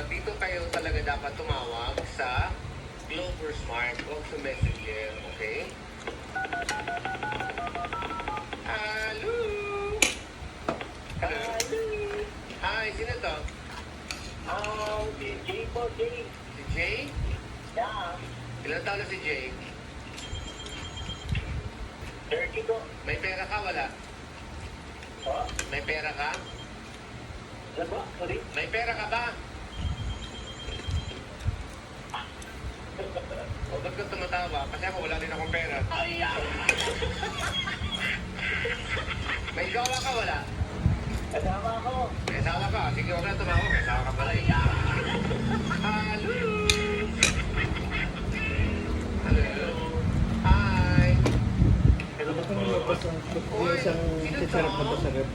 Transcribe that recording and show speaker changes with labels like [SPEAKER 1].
[SPEAKER 1] Dito kayo talaga dapat tumawag sa Clover Smart o sa Messenger, okay? Hello! Hello? Hi, sino to?
[SPEAKER 2] Si Jay po, Jay.
[SPEAKER 1] Si Jay?
[SPEAKER 2] Yeah.
[SPEAKER 1] Ilan taon na si Jay?
[SPEAKER 2] 30 po.
[SPEAKER 1] May pera ka, wala?
[SPEAKER 2] Oh,
[SPEAKER 1] May pera ka?
[SPEAKER 2] ano ba? Sorry.
[SPEAKER 1] May pera ka ba? O, ba't ka tumatawa? Kasi ako wala din akong pera. May jowa ka, wala?
[SPEAKER 2] Kasama ako.
[SPEAKER 1] May asawa ka. Sige, huwag na tumawa. May asawa ka pala. Hello! Hello! Hi!
[SPEAKER 3] Ano ba kung lumabas ang
[SPEAKER 1] Uy,
[SPEAKER 3] isang
[SPEAKER 1] sino
[SPEAKER 3] sisarap na
[SPEAKER 1] to?
[SPEAKER 3] to sa rep?